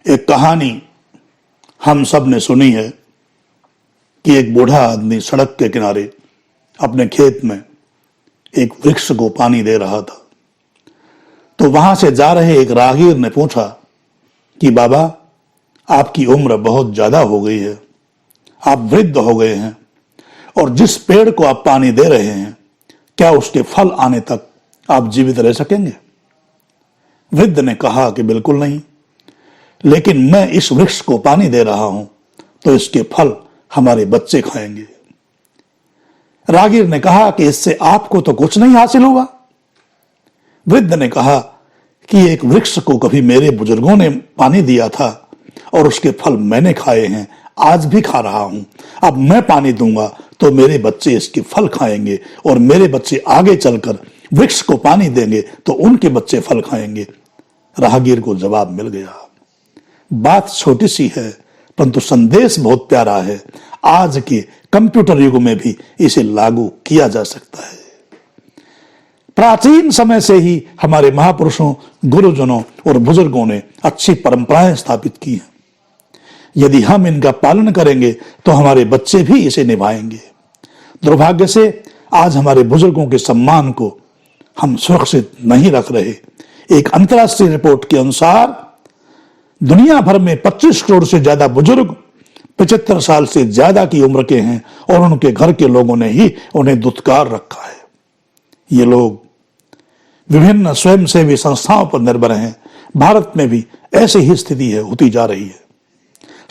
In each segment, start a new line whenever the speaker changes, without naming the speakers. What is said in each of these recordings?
एक कहानी हम सब ने सुनी है कि एक बूढ़ा आदमी सड़क के किनारे अपने खेत में एक वृक्ष को पानी दे रहा था। तो वहां से जा रहे एक राहगीर ने पूछा कि बाबा, आपकी उम्र बहुत ज्यादा हो गई है, आप वृद्ध हो गए हैं और जिस पेड़ को आप पानी दे रहे हैं, क्या उसके फल आने तक आप जीवित रह सकेंगे? वृद्ध ने कहा कि बिल्कुल नहीं, लेकिन मैं इस वृक्ष को पानी दे रहा हूं तो इसके फल हमारे बच्चे खाएंगे। राहगीर ने कहा कि इससे आपको तो कुछ नहीं हासिल होगा। वृद्ध ने कहा कि एक वृक्ष को कभी मेरे बुजुर्गों ने पानी दिया था और उसके फल मैंने खाए हैं, आज भी खा रहा हूं। अब मैं पानी दूंगा तो मेरे बच्चे इसके फल खाएंगे और मेरे बच्चे आगे चलकर वृक्ष को पानी देंगे तो उनके बच्चे फल खाएंगे। राहगीर को जवाब मिल गया। बात छोटी सी है परंतु संदेश बहुत प्यारा है। आज के कंप्यूटर युग में भी इसे लागू किया जा सकता है। प्राचीन समय से ही हमारे महापुरुषों, गुरुजनों और बुजुर्गों ने अच्छी परंपराएं स्थापित की हैं। यदि हम इनका पालन करेंगे तो हमारे बच्चे भी इसे निभाएंगे। दुर्भाग्य से आज हमारे बुजुर्गों के सम्मान को हम सुरक्षित नहीं रख रहे। एक अंतर्राष्ट्रीय रिपोर्ट के अनुसार दुनिया भर में 25 करोड़ से ज्यादा बुजुर्ग 75 साल से ज्यादा की उम्र के हैं और उनके घर के लोगों ने ही उन्हें दुत्कार रखा है। ये लोग विभिन्न स्वयंसेवी संस्थाओं पर निर्भर हैं। भारत में भी ऐसी ही स्थिति होती जा रही है।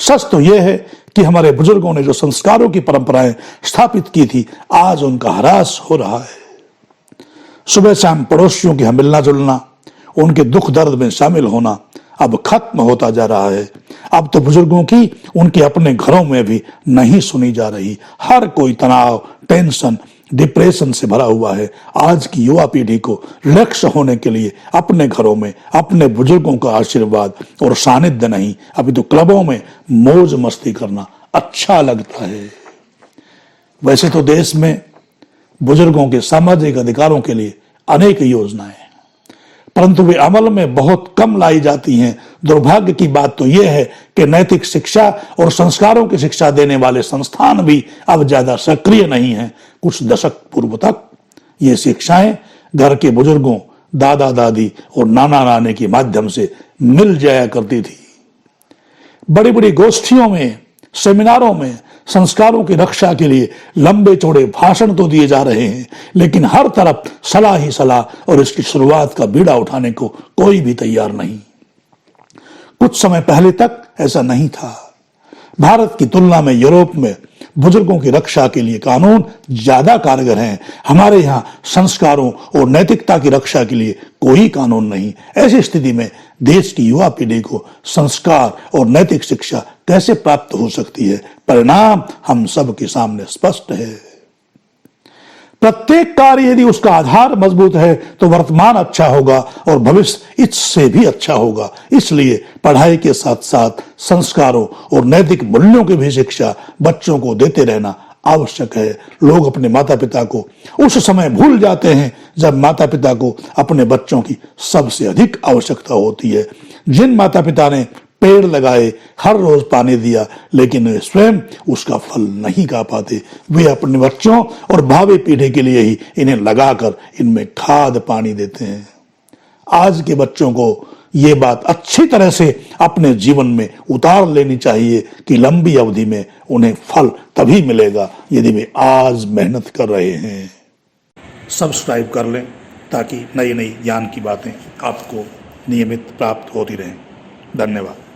सच तो यह है कि हमारे बुजुर्गों ने जो संस्कारों की परंपराएं स्थापित की थी, आज उनका ह्रास हो रहा है। सुबह शाम पड़ोसियों के यहाँ मिलना जुलना, उनके दुख दर्द में शामिल होना अब खत्म होता जा रहा है। अब तो बुजुर्गों की उनके अपने घरों में भी नहीं सुनी जा रही। हर कोई तनाव, टेंशन, डिप्रेशन से भरा हुआ है। आज की युवा पीढ़ी को रिलैक्स होने के लिए अपने घरों में अपने बुजुर्गों का आशीर्वाद और सानिध्य नहीं, अभी तो क्लबों में मौज मस्ती करना अच्छा लगता है। वैसे तो देश में बुजुर्गों के सामाजिक अधिकारों के लिए अनेक योजनाएं हैं, परंतु वे अमल में बहुत कम लाई जाती हैं। दुर्भाग्य की बात तो यह है कि नैतिक शिक्षा और संस्कारों की शिक्षा देने वाले संस्थान भी अब ज्यादा सक्रिय नहीं हैं। कुछ दशक पूर्व तक ये शिक्षाएं घर के बुजुर्गों, दादा दादी और नाना नानी के माध्यम से मिल जाया करती थी। बड़ी बड़ी गोष्ठियों में, सेमिनारों में संस्कारों की रक्षा के लिए लंबे चौड़े भाषण तो दिए जा रहे हैं, लेकिन हर तरफ सलाह ही सलाह और इसकी शुरुआत का बीड़ा उठाने को कोई भी तैयार नहीं। कुछ समय पहले तक ऐसा नहीं था। भारत की तुलना में यूरोप में बुजुर्गों की रक्षा के लिए कानून ज्यादा कारगर हैं। हमारे यहाँ संस्कारों और नैतिकता की रक्षा के लिए कोई कानून नहीं। ऐसी स्थिति में देश की युवा पीढ़ी को संस्कार और नैतिक शिक्षा कैसे प्राप्त हो सकती है? परिणाम हम सब के सामने स्पष्ट है। प्रत्येक कार्य यदि उसका आधार मजबूत है तो वर्तमान अच्छा होगा और भविष्य इससे भी अच्छा होगा। इसलिए पढ़ाई के साथ साथ संस्कारों और नैतिक मूल्यों की भी शिक्षा बच्चों को देते रहना आवश्यक है। लोग अपने माता पिता को उस समय भूल जाते हैं जब माता पिता को अपने बच्चों की सबसे अधिक आवश्यकता होती है। जिन माता पिता ने पेड़ लगाए, हर रोज पानी दिया, लेकिन वे स्वयं उसका फल नहीं खा पाते, वे अपने बच्चों और भावी पीढ़ी के लिए ही इन्हें लगाकर इनमें खाद पानी देते हैं। आज के बच्चों को ये बात अच्छी तरह से अपने जीवन में उतार लेनी चाहिए कि लंबी अवधि में उन्हें फल तभी मिलेगा यदि वे आज मेहनत कर रहे हैं। सब्सक्राइब कर लें ताकि नई नई ज्ञान की बातें आपको नियमित प्राप्त होती रहें। धन्यवाद।